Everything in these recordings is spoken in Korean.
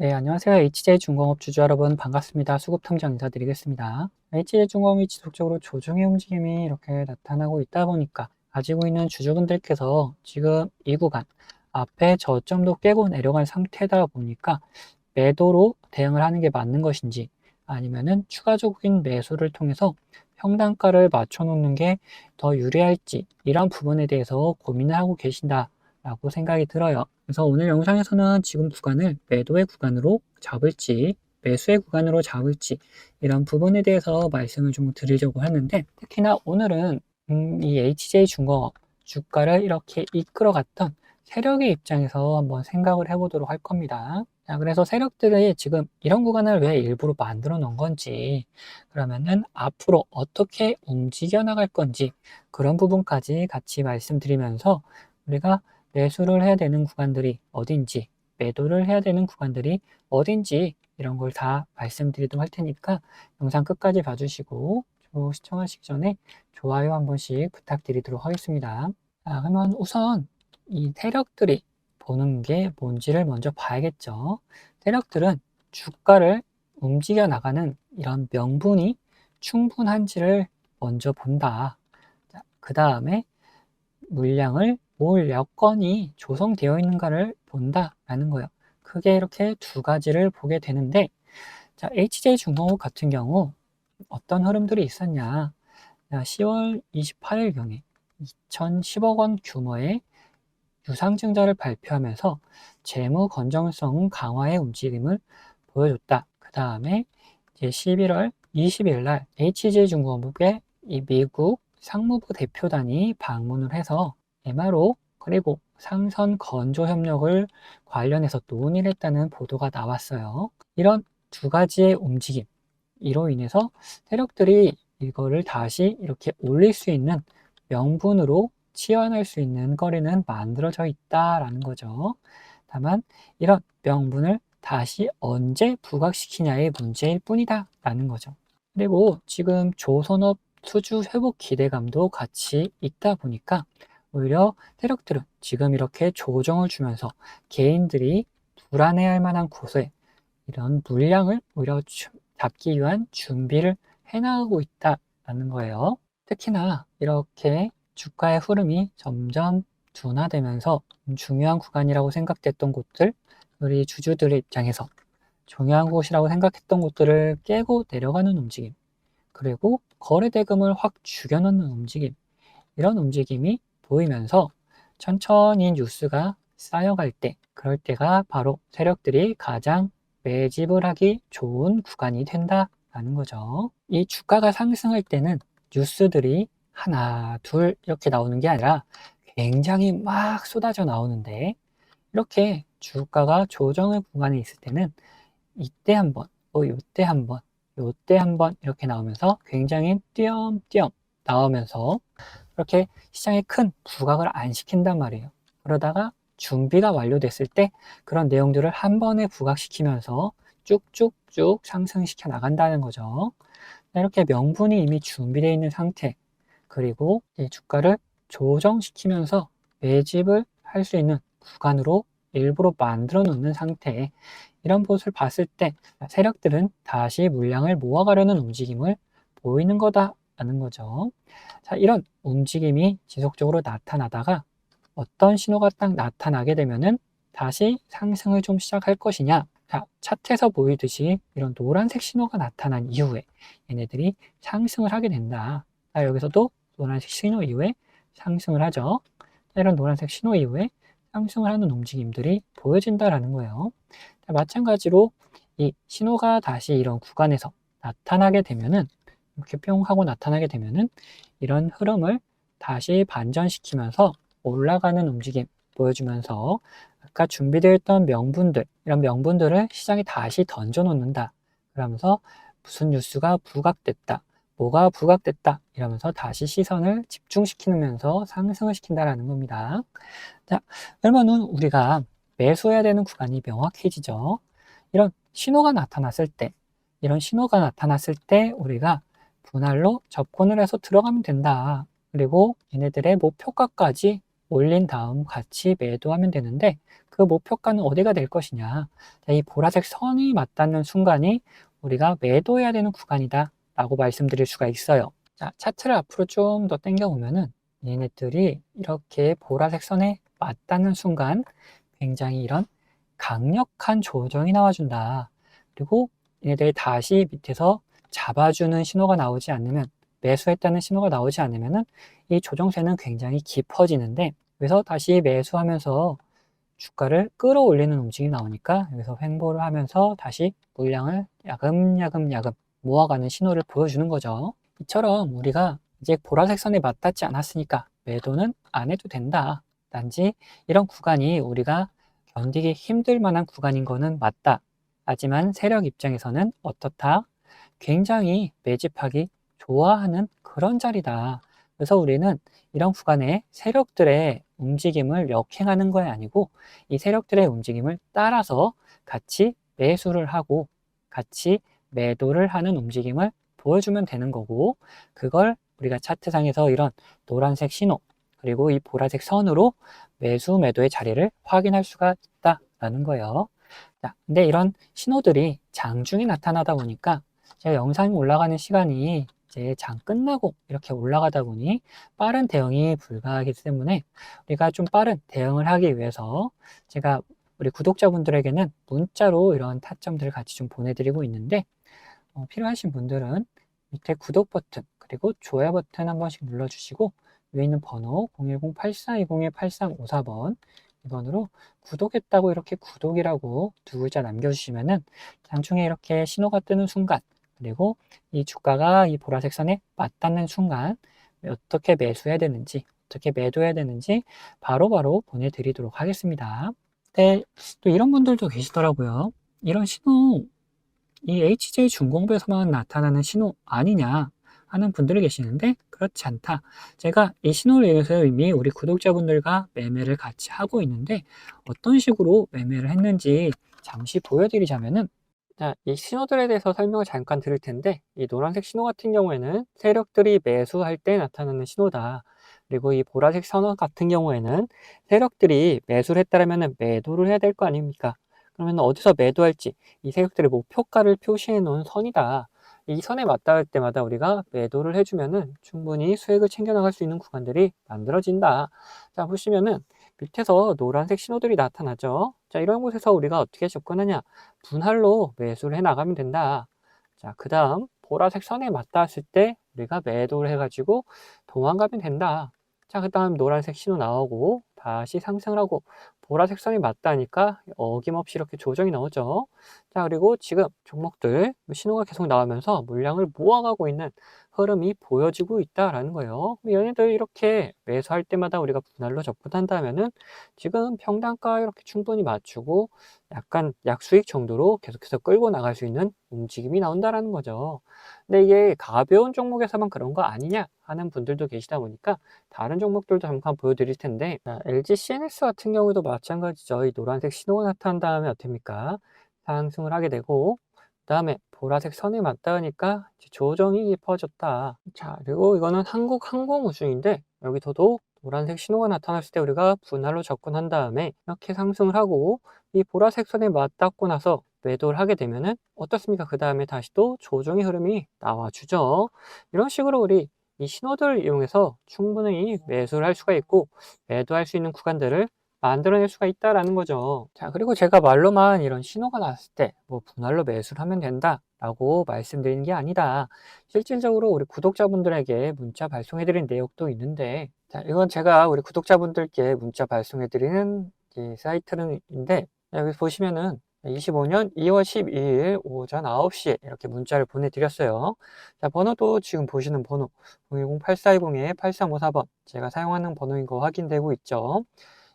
네, 안녕하세요. HJ중공업 주주 여러분 반갑습니다. 수급통장 인사드리겠습니다. HJ중공업이 지속적으로 조정의 움직임이 이렇게 나타나고 있다 보니까 가지고 있는 주주분들께서 지금 이 구간 앞에 저점도 깨고 내려간 상태다 보니까 매도로 대응을 하는 게 맞는 것인지 아니면은 추가적인 매수를 통해서 평단가를 맞춰 놓는 게 더 유리할지 이런 부분에 대해서 고민을 하고 계신다라고 생각이 들어요. 그래서 오늘 영상에서는 지금 구간을 매도의 구간으로 잡을지 매수의 구간으로 잡을지 이런 부분에 대해서 말씀을 좀 드리려고 하는데, 특히나 오늘은 이 HJ중공업 주가를 이렇게 이끌어갔던 세력의 입장에서 한번 생각을 해보도록 할 겁니다. 자, 그래서 세력들이 지금 이런 구간을 왜 일부러 만들어 놓은 건지, 그러면은 앞으로 어떻게 움직여 나갈 건지 그런 부분까지 같이 말씀드리면서 우리가 매수를 해야 되는 구간들이 어딘지, 매도를 해야 되는 구간들이 어딘지 이런 걸 다 말씀드리도록 할 테니까 영상 끝까지 봐주시고 시청하시기 전에 좋아요 한 번씩 부탁드리도록 하겠습니다. 자, 그러면 우선 이 세력들이 보는 게 뭔지를 먼저 봐야겠죠. 세력들은 주가를 움직여 나가는 이런 명분이 충분한지를 먼저 본다. 그 다음에 물량을 모을 여건이 조성되어 있는가를 본다라는 거예요. 크게 이렇게 두 가지를 보게 되는데, 자, HJ중공업 같은 경우 어떤 흐름들이 있었냐. 10월 28일경에 2010억 원 규모의 유상증자를 발표하면서 재무 건전성 강화의 움직임을 보여줬다. 그 다음에 이제 11월 20일 날 HJ중공업의 이 미국 상무부 대표단이 방문을 해서 MRO 그리고 상선 건조 협력을 관련해서 논의를 했다는 보도가 나왔어요. 이런 두 가지의 움직임, 이로 인해서 세력들이 이거를 다시 이렇게 올릴 수 있는 명분으로 치환할 수 있는 거래는 만들어져 있다라는 거죠. 다만 이런 명분을 다시 언제 부각시키냐의 문제일 뿐이다 라는 거죠. 그리고 지금 조선업 수주 회복 기대감도 같이 있다 보니까 오히려 세력들은 지금 이렇게 조정을 주면서 개인들이 불안해할 만한 곳에 이런 물량을 오히려 잡기 위한 준비를 해나가고 있다라는 거예요. 특히나 이렇게 주가의 흐름이 점점 둔화되면서 중요한 구간이라고 생각됐던 곳들, 우리 주주들의 입장에서 중요한 곳이라고 생각했던 곳들을 깨고 내려가는 움직임, 그리고 거래대금을 확 죽여놓는 움직임, 이런 움직임이 보이면서 천천히 뉴스가 쌓여갈 때, 그럴 때가 바로 세력들이 가장 매집을 하기 좋은 구간이 된다라는 거죠. 이 주가가 상승할 때는 뉴스들이 하나, 둘 이렇게 나오는 게 아니라 굉장히 막 쏟아져 나오는데, 이렇게 주가가 조정의 구간에 있을 때는 이때 한번, 요때 한번, 요때 한번 이렇게 나오면서 굉장히 띄엄띄엄 나오면서 그렇게 시장에 큰 부각을 안 시킨단 말이에요. 그러다가 준비가 완료됐을 때 그런 내용들을 한 번에 부각시키면서 쭉쭉쭉 상승시켜 나간다는 거죠. 이렇게 명분이 이미 준비되어 있는 상태, 그리고 이 주가를 조정시키면서 매집을 할 수 있는 구간으로 일부러 만들어 놓는 상태, 이런 모습을 봤을 때 세력들은 다시 물량을 모아가려는 움직임을 보이는 거다라는 거죠. 자, 이런 움직임이 지속적으로 나타나다가 어떤 신호가 딱 나타나게 되면은 다시 상승을 좀 시작할 것이냐. 자, 차트에서 보이듯이 이런 노란색 신호가 나타난 이후에 얘네들이 상승을 하게 된다. 자, 여기서도 노란색 신호 이후에 상승을 하죠. 자, 이런 노란색 신호 이후에 상승을 하는 움직임들이 보여진다라는 거예요. 자, 마찬가지로 이 신호가 다시 이런 구간에서 나타나게 되면은, 이렇게 뿅 하고 나타나게 되면은 이런 흐름을 다시 반전시키면서 올라가는 움직임 보여주면서 아까 준비되어 있던 명분들, 이런 명분들을 시장에 다시 던져 놓는다. 그러면서 무슨 뉴스가 부각됐다, 뭐가 부각됐다 이러면서 다시 시선을 집중시키면서 상승을 시킨다라는 겁니다. 자, 그러면은 우리가 매수해야 되는 구간이 명확해지죠. 이런 신호가 나타났을 때, 이런 신호가 나타났을 때 우리가 분할로 접근을 해서 들어가면 된다. 그리고 얘네들의 목표가까지 올린 다음 같이 매도하면 되는데 그 목표가는 어디가 될 것이냐. 자, 이 보라색 선이 맞닿는 순간이 우리가 매도해야 되는 구간이다 라고 말씀드릴 수가 있어요. 자, 차트를 앞으로 좀 더 당겨 보면은 얘네들이 이렇게 보라색 선에 맞닿는 순간 굉장히 이런 강력한 조정이 나와준다. 그리고 얘네들이 다시 밑에서 잡아주는 신호가 나오지 않으면, 매수했다는 신호가 나오지 않으면은 이 조정세는 굉장히 깊어지는데, 그래서 다시 매수하면서 주가를 끌어올리는 움직임이 나오니까 여기서 횡보를 하면서 다시 물량을 야금야금 모아가는 신호를 보여주는 거죠. 이처럼 우리가 이제 보라색 선에 맞닿지 않았으니까 매도는 안 해도 된다. 단지 이런 구간이 우리가 견디기 힘들 만한 구간인 거는 맞다. 하지만 세력 입장에서는 어떻다? 굉장히 매집하기 좋아하는 그런 자리다. 그래서 우리는 이런 구간에 세력들의 움직임을 역행하는 것이 아니고 이 세력들의 움직임을 따라서 같이 매수를 하고 같이 매도를 하는 움직임을 보여주면 되는 거고, 그걸 우리가 차트상에서 이런 노란색 신호 그리고 이 보라색 선으로 매수 매도의 자리를 확인할 수가 있다라는 거예요. 자, 근데 이런 신호들이 장중에 나타나다 보니까 제가 영상이 올라가는 시간이 이제 장 끝나고 이렇게 올라가다 보니 빠른 대응이 불가하기 때문에 우리가 좀 빠른 대응을 하기 위해서 제가 우리 구독자분들에게는 문자로 이런 타점들을 같이 좀 보내드리고 있는데, 필요하신 분들은 밑에 구독 버튼 그리고 좋아요 버튼 한 번씩 눌러주시고 위에 있는 번호 010-8420-8354번 이번으로 구독했다고 이렇게 구독이라고 두 글자 남겨주시면은 장중에 이렇게 신호가 뜨는 순간, 그리고 이 주가가 이 보라색 선에 맞닿는 순간 어떻게 매수해야 되는지 어떻게 매도해야 되는지 바로바로 보내드리도록 하겠습니다. 네, 또 이런 분들도 계시더라고요. 이런 신호, 이 HJ중공업에서만 나타나는 신호 아니냐 하는 분들이 계시는데, 그렇지 않다. 제가 이 신호를 이용해서 이미 우리 구독자분들과 매매를 같이 하고 있는데 어떤 식으로 매매를 했는지 잠시 보여드리자면은, 자, 이 신호들에 대해서 설명을 잠깐 드릴 텐데, 이 노란색 신호 같은 경우에는 세력들이 매수할 때 나타나는 신호다. 그리고 이 보라색 선호 같은 경우에는 세력들이 매수를 했다면 매도를 해야 될 거 아닙니까? 그러면 어디서 매도할지 이 세력들의 목표가를 표시해 놓은 선이다. 이 선에 맞닿을 때마다 우리가 매도를 해주면은 충분히 수익을 챙겨나갈 수 있는 구간들이 만들어진다. 자, 보시면은 밑에서 노란색 신호들이 나타나죠. 자, 이런 곳에서 우리가 어떻게 접근하냐? 분할로 매수를 해 나가면 된다. 자, 그 다음 보라색 선에 맞닿았을 때 우리가 매도를 해가지고 도망가면 된다. 자, 그 다음 노란색 신호 나오고 다시 상승을 하고 보라색 선이 맞다니까 어김없이 이렇게 조정이 나오죠. 자, 그리고 지금 종목들 신호가 계속 나오면서 물량을 모아가고 있는 흐름이 보여지고 있다라는 거예요. 얘네들 이렇게 매수할 때마다 우리가 분할로 접근한다면은 지금 평단가 이렇게 충분히 맞추고 약간 약수익 정도로 계속해서 끌고 나갈 수 있는 움직임이 나온다라는 거죠. 근데 이게 가벼운 종목에서만 그런 거 아니냐 하는 분들도 계시다 보니까 다른 종목들도 잠깐 보여드릴 텐데, 자, LG CNS 같은 경우도 마찬가지죠. 이 노란색 신호가 나타난 다음에 어떻습니까? 상승을 하게 되고 그 다음에 보라색 선에 맞닿으니까 조정이 깊어졌다. 자, 그리고 이거는 한국항공우주인데 여기서도 노란색 신호가 나타났을 때 우리가 분할로 접근한 다음에 이렇게 상승을 하고 이 보라색 선에 맞닿고 나서 매도를 하게 되면은 어떻습니까? 그 다음에 다시 또 조정의 흐름이 나와주죠. 이런 식으로 우리 이 신호들을 이용해서 충분히 매수를 할 수가 있고 매도할 수 있는 구간들을 만들어낼 수가 있다라는 거죠. 자, 그리고 제가 말로만 이런 신호가 났을 때 뭐 분할로 매수를 하면 된다 라고 말씀드리는 게 아니다. 실질적으로 우리 구독자분들에게 문자 발송해 드린 내용도 있는데, 자, 이건 제가 우리 구독자분들께 문자 발송해 드리는 이 사이트인데, 여기 보시면은 25년 2월 12일 오전 9시에 이렇게 문자를 보내드렸어요. 자, 번호도 지금 보시는 번호 010-8420-8354번 제가 사용하는 번호인 거 확인되고 있죠.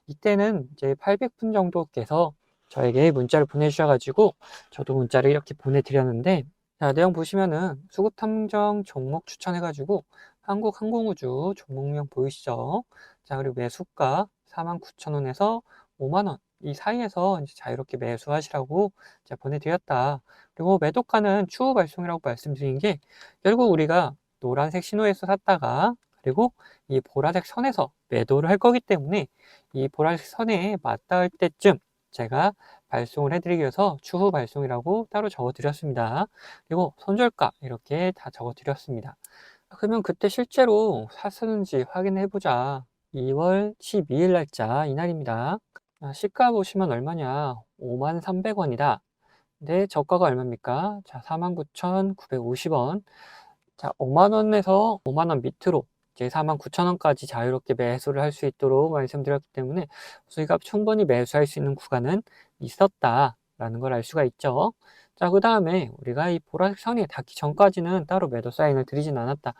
이때는 이제 800분 정도께서 저에게 문자를 보내주셔가지고 저도 문자를 이렇게 보내드렸는데, 자, 내용 보시면은 수급탐정 종목 추천해가지고 한국항공우주 종목명 보이시죠? 자, 그리고 매수가 49,000원에서 5만원 이 사이에서 이제 자유롭게 매수하시라고 제가 보내드렸다. 그리고 매도가는 추후 발송이라고 말씀드린 게, 결국 우리가 노란색 신호에서 샀다가 그리고 이 보라색 선에서 매도를 할 거기 때문에 이 보라색 선에 맞닿을 때쯤 제가 발송을 해드리기 위해서 추후 발송이라고 따로 적어드렸습니다. 그리고 손절가 이렇게 다 적어드렸습니다. 그러면 그때 실제로 샀었는지 확인해보자. 2월 12일 날짜 이날입니다. 시가 보시면 얼마냐? 53,300원이다. 근데 저가가 얼마입니까? 자, 49,950원. 자, 5만원에서 5만원 밑으로 이제 49,000원까지 자유롭게 매수를 할 수 있도록 말씀드렸기 때문에 수익가 충분히 매수할 수 있는 구간은 있었다라는 걸 알 수가 있죠. 자, 그 다음에 우리가 이 보라색 선이 닿기 전까지는 따로 매도 사인을 드리진 않았다.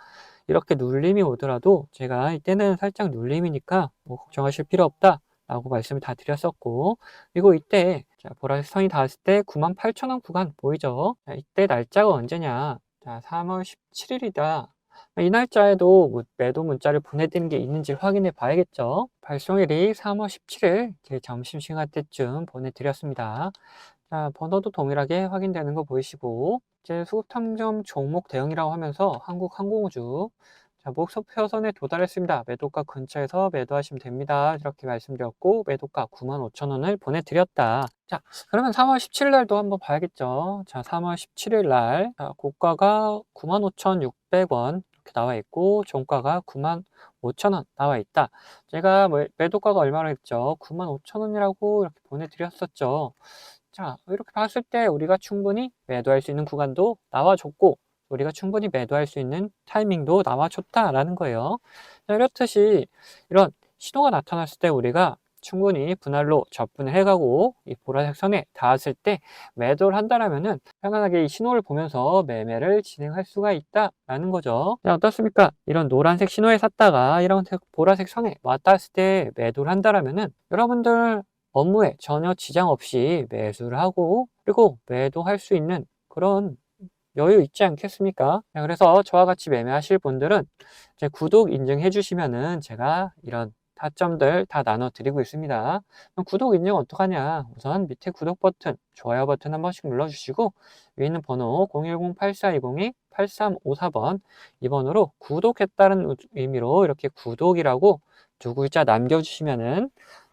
이렇게 눌림이 오더라도 제가 이때는 살짝 눌림이니까 뭐 걱정하실 필요 없다 라고 말씀을 다 드렸었고, 그리고 이때 자, 보라색 선이 닿았을 때 98,000원 구간 보이죠? 자, 이때 날짜가 언제냐? 자, 3월 17일이다. 이 날짜에도 매도 문자를 보내드린 게 있는지 확인해 봐야겠죠. 발송일이 3월 17일 점심시간 때쯤 보내드렸습니다. 자, 번호도 동일하게 확인되는 거 보이시고, 이제 수급탐정 종목 대응이라고 하면서 한국항공우주, 자, 목표선에 도달했습니다. 매도가 근처에서 매도하시면 됩니다. 이렇게 말씀드렸고, 매도가 95,000원을 보내드렸다. 자, 그러면 3월 17일 날도 한번 봐야겠죠. 자, 3월 17일 날, 자, 고가가 95,600원 이렇게 나와 있고, 종가가 95,000원 나와 있다. 제가 매도가가 얼마나 했죠? 95,000원이라고 이렇게 보내드렸었죠. 자, 이렇게 봤을 때 우리가 충분히 매도할 수 있는 구간도 나와줬고, 우리가 충분히 매도할 수 있는 타이밍도 나와줬다라는 거예요. 자, 이렇듯이 이런 신호가 나타났을 때 우리가 충분히 분할로 접근을 해가고 이 보라색 선에 닿았을 때 매도를 한다라면은 편안하게 이 신호를 보면서 매매를 진행할 수가 있다라는 거죠. 자, 어떻습니까? 이런 노란색 신호에 샀다가 이런 보라색 선에 맞닿았을 때 매도를 한다라면은 여러분들 업무에 전혀 지장 없이 매수를 하고 그리고 매도할 수 있는 그런 여유 있지 않겠습니까? 그래서 저와 같이 매매하실 분들은 제 구독 인증해 주시면은 제가 이런 타점들 다 나눠 드리고 있습니다. 그럼 구독 인증 어떡하냐? 우선 밑에 구독 버튼, 좋아요 버튼 한 번씩 눌러 주시고 위에 있는 번호 010-8420-8354번 이 번호로 구독했다는 의미로 이렇게 구독이라고 두 글자 남겨 주시면은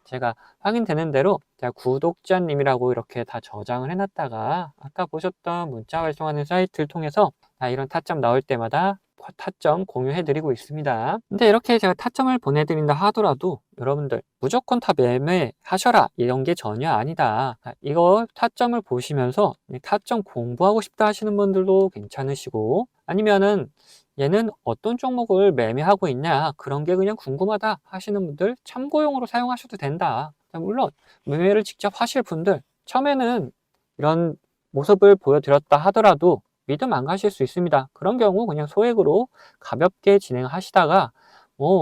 제가 확인되는 대로 제가 구독자님이라고 이렇게 다 저장을 해놨다가 아까 보셨던 문자 발송하는 사이트를 통해서 이런 타점 나올 때마다 타점 공유해드리고 있습니다. 근데 이렇게 제가 타점을 보내드린다 하더라도 여러분들 무조건 다 매매하셔라 이런 게 전혀 아니다. 이거 타점을 보시면서 타점 공부하고 싶다 하시는 분들도 괜찮으시고 아니면은 얘는 어떤 종목을 매매하고 있냐 그런 게 그냥 궁금하다 하시는 분들 참고용으로 사용하셔도 된다. 물론 매매를 직접 하실 분들 처음에는 이런 모습을 보여드렸다 하더라도 믿음 안 가실 수 있습니다. 그런 경우 그냥 소액으로 가볍게 진행하시다가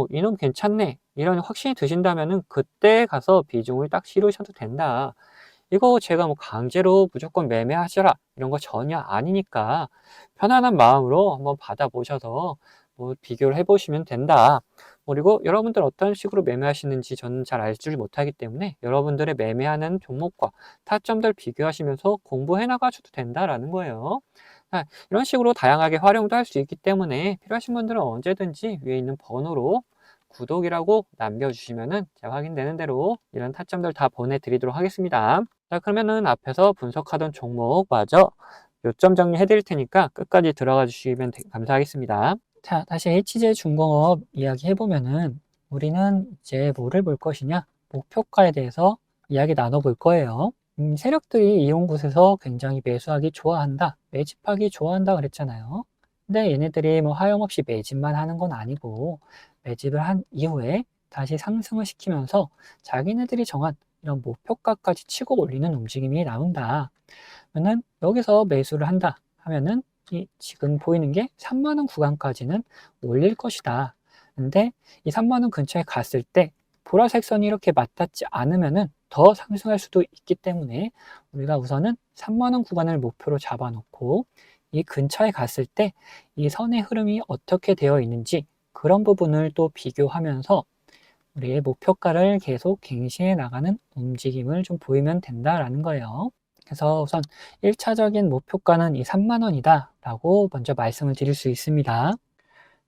이놈 괜찮네 이런 확신이 드신다면은 그때 가서 비중을 딱 실으셔도 된다. 이거 제가 뭐 강제로 무조건 매매하셔라 이런 거 전혀 아니니까 편안한 마음으로 한번 받아보셔서 뭐 비교를 해보시면 된다. 그리고 여러분들 어떤 식으로 매매하시는지 저는 잘 알지 못하기 때문에 여러분들의 매매하는 종목과 타점들 비교하시면서 공부해 나가셔도 된다라는 거예요. 이런 식으로 다양하게 활용도 할 수 있기 때문에 필요하신 분들은 언제든지 위에 있는 번호로 구독이라고 남겨주시면은 제가 확인되는 대로 이런 타점들 다 보내드리도록 하겠습니다. 자, 그러면은 앞에서 분석하던 종목마저 요점 정리해 드릴 테니까 끝까지 들어가 주시면 감사하겠습니다. 자, 다시 HJ중공업 이야기 해보면은 우리는 이제 뭐를 볼 것이냐? 목표가에 대해서 이야기 나눠볼 거예요. 세력들이 이런 곳에서 굉장히 매수하기 좋아한다, 매집하기 좋아한다 그랬잖아요. 근데 얘네들이 뭐 하염없이 매집만 하는 건 아니고 매집을 한 이후에 다시 상승을 시키면서 자기네들이 정한 이런 목표가까지 치고 올리는 움직임이 나온다. 그러면 여기서 매수를 한다 하면은 지금 보이는 게 3만원 구간까지는 올릴 것이다. 근데 이 3만원 근처에 갔을 때 보라색 선이 이렇게 맞닿지 않으면은 더 상승할 수도 있기 때문에 우리가 우선은 3만원 구간을 목표로 잡아놓고 이 근처에 갔을 때 이 선의 흐름이 어떻게 되어 있는지 그런 부분을 또 비교하면서 우리의 목표가를 계속 갱신해 나가는 움직임을 좀 보이면 된다라는 거예요. 그래서 우선 1차적인 목표가는 이 3만원이다 라고 먼저 말씀을 드릴 수 있습니다.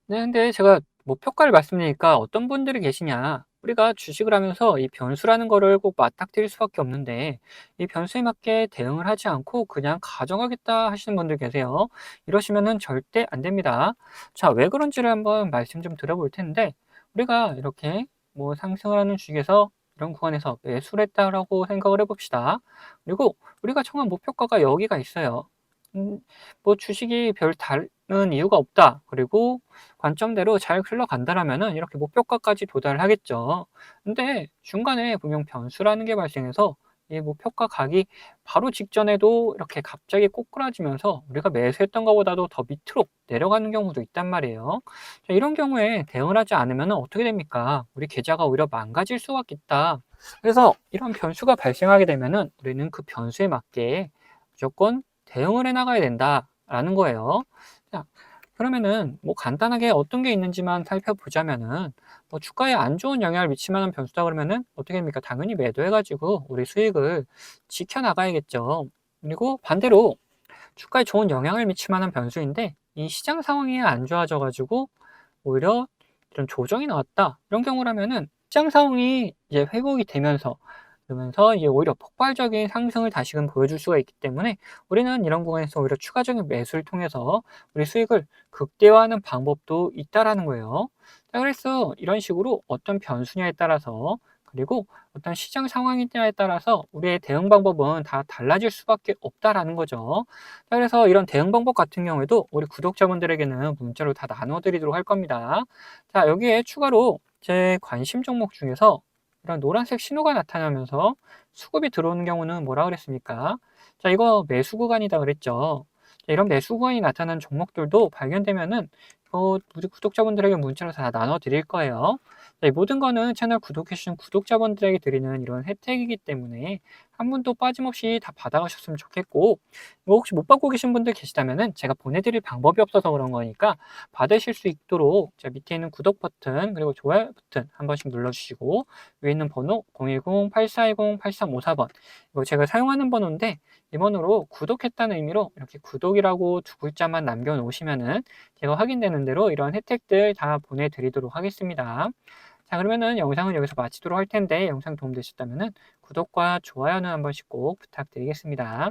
네, 근데 제가 목표가를 말씀드리니까 어떤 분들이 계시냐. 우리가 주식을 하면서 이 변수라는 거를 꼭 맞닥뜨릴 수밖에 없는데 이 변수에 맞게 대응을 하지 않고 그냥 가져가겠다 하시는 분들 계세요. 이러시면은 절대 안 됩니다. 자, 왜 그런지를 한번 말씀 좀 드려볼 텐데 우리가 이렇게 뭐 상승을 하는 주식에서 이런 구간에서 매수를 했다라고 생각을 해봅시다. 그리고 우리가 정한 목표가가 여기가 있어요. 뭐 주식이 별 다른 이유가 없다. 그리고 관점대로 잘 흘러간다라면은 이렇게 목표가까지 도달을 하겠죠. 근데 중간에 분명 변수라는 게 발생해서 이 목표가 가기 바로 직전에도 이렇게 갑자기 꼬꾸라지면서 우리가 매수했던 것보다도 더 밑으로 내려가는 경우도 있단 말이에요. 자, 이런 경우에 대응을 하지 않으면 어떻게 됩니까? 우리 계좌가 오히려 망가질 수밖에 있다. 그래서 이런 변수가 발생하게 되면은 우리는 그 변수에 맞게 무조건 대응을 해 나가야 된다라는 거예요. 자, 그러면은 뭐 간단하게 어떤 게 있는지만 살펴보자면은 뭐 주가에 안 좋은 영향을 미칠 만한 변수다 그러면은 어떻게 됩니까? 당연히 매도해 가지고 우리 수익을 지켜 나가야겠죠. 그리고 반대로 주가에 좋은 영향을 미칠 만한 변수인데 이 시장 상황이 안 좋아져 가지고 오히려 이런 조정이 나왔다. 이런 경우라면은 시장 상황이 이제 회복이 되면서 그러면서 이제 오히려 폭발적인 상승을 다시금 보여줄 수가 있기 때문에 우리는 이런 구간에서 오히려 추가적인 매수를 통해서 우리 수익을 극대화하는 방법도 있다라는 거예요. 자, 그래서 이런 식으로 어떤 변수냐에 따라서 그리고 어떤 시장 상황이냐에 따라서 우리의 대응 방법은 다 달라질 수밖에 없다라는 거죠. 자, 그래서 이런 대응 방법 같은 경우에도 우리 구독자분들에게는 문자로 다 나눠드리도록 할 겁니다. 자, 여기에 추가로 제 관심 종목 중에서 이런 노란색 신호가 나타나면서 수급이 들어오는 경우는 뭐라 그랬습니까? 자, 이거 매수 구간이다 그랬죠. 자, 이런 매수 구간이 나타난 종목들도 발견되면은 우리 구독자분들에게 문자로 다 나눠 드릴 거예요. 자, 이 모든 거는 채널 구독해주신 구독자분들에게 드리는 이런 혜택이기 때문에 한 분도 빠짐없이 다 받아가셨으면 좋겠고, 뭐 혹시 못 받고 계신 분들 계시다면은 제가 보내드릴 방법이 없어서 그런 거니까 받으실 수 있도록 자, 밑에 있는 구독 버튼 그리고 좋아요 버튼 한 번씩 눌러주시고 위에 있는 번호 010-8410-8354번 이거 제가 사용하는 번호인데 이 번호로 구독했다는 의미로 이렇게 구독이라고 두 글자만 남겨놓으시면은 제가 확인되는 대로 이런 혜택들 다 보내드리도록 하겠습니다. 자, 그러면은 영상은 여기서 마치도록 할 텐데 영상 도움되셨다면은 구독과 좋아요는 한 번씩 꼭 부탁드리겠습니다.